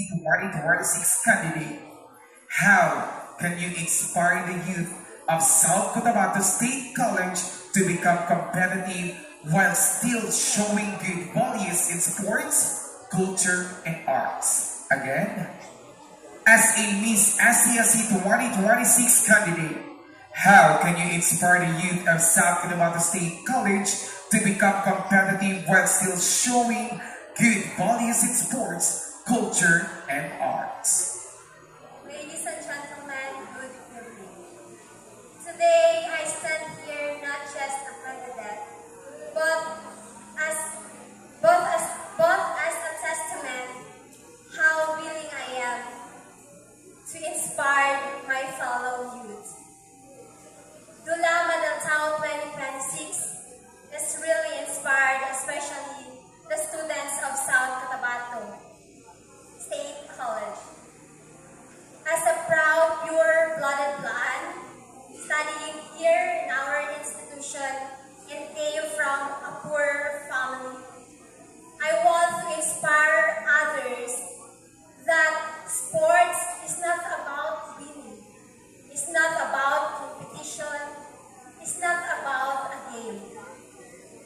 2026 candidate. How can you inspire the youth of South Cotabato State College to become competitive while still showing good values in sports, culture, and arts? Again, as a Miss SCSC 2026 candidate, how can you inspire the youth of South Cotabato State College to become competitive while still showing good values in sports, culture, and arts? Ladies and gentlemen, good evening. Today, I stand here not just a candidate, but as both as a testament how willing I am to inspire my fellow youth. Dula Medal Town 2026 is really inspired, especially the students of South Cotabato State College. As a proud, pure-blooded blood, studying here in our institution and came from a poor family, I want to inspire others that sports is not about winning, it's not about competition, it's not about a game,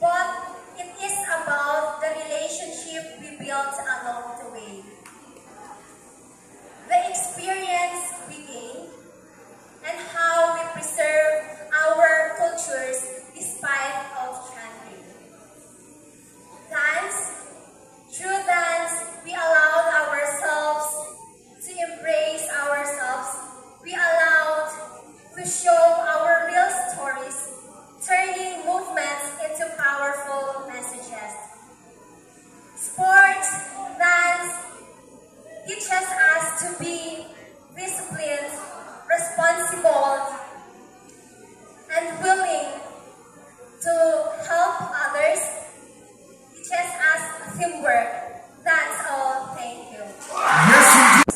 but it is about the relationship we built along the way. The experience we gain, and how we preserve our cultures despite of trending. Dance, through dance, we allowed ourselves to embrace ourselves. We allowed to show our real stories, turning movements into powerful messages. Sports, dance, teaches us to be disciplined, responsible, and willing to help others. Teaches us teamwork. That's all. Thank you. Yes, indeed.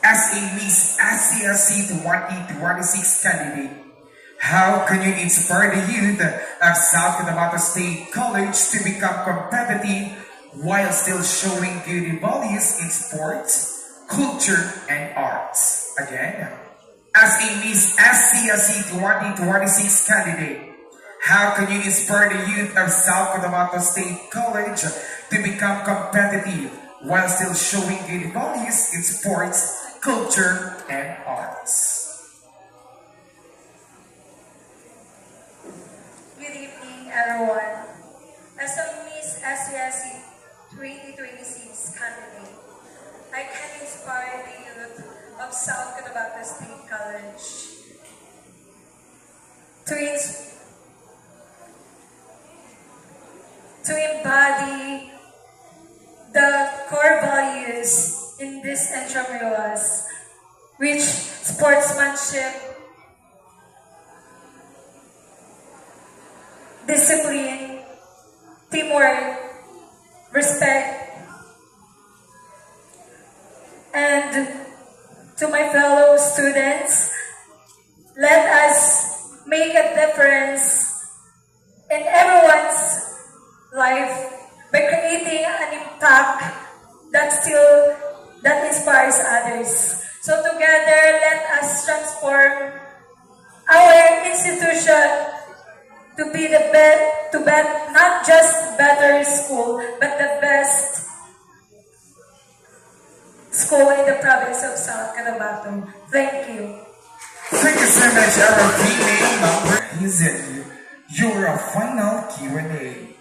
As a Miss SCSC 2026 candidate, how can you inspire the youth of South Cotabato State College to become competitive while still showing good values in sports, culture, and arts? Again, as a Miss SCSC 2026 candidate, how can you inspire the youth of South Cotabato State College to become competitive while still showing good values in sports, culture, and arts? Good evening, everyone. As a Miss SCSC 2026 candidate, I can inspire the youth of South Cotabato State College to embody the core values in this intramurals, which sportsmanship, discipline, teamwork, respect, and to my fellow students, let us make a difference in everyone's life by creating an impact that inspires others. So together, let us transform our institution to be not just better school, but the best school in the province of South Cotabato. Thank you. Thank you so much, our teammate number Hazel. Your final Q&A.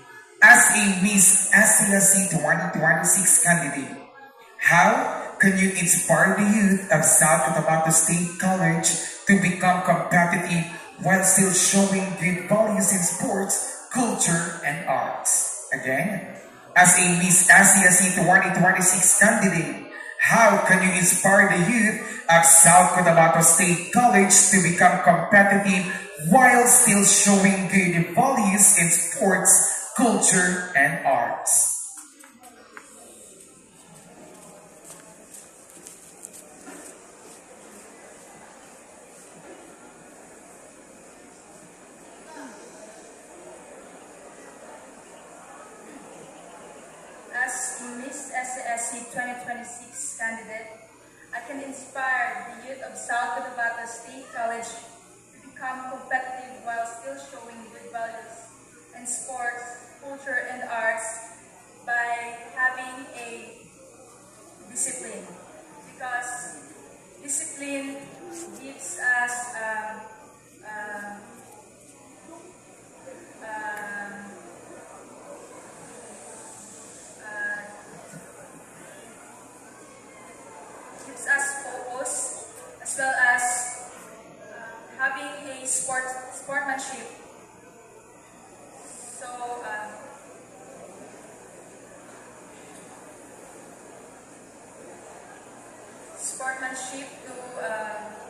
As a Miss SCSC 2026 candidate, how can you inspire the youth of South Cotabato State College to become competitive while still showing good values in sports, culture, and arts? Again, as a Miss SCSC 2026 candidate, how can you inspire the youth of South Cotabato State College to become competitive while still showing good values in sports, culture, and arts? As Miss SCSC 2026 2026 candidate, I can inspire the youth of South Cotabato State College to become competitive while still showing good values in sports, culture, and arts by having a discipline. Because discipline gives us focus as well as having a sportsmanship. So sportsmanship to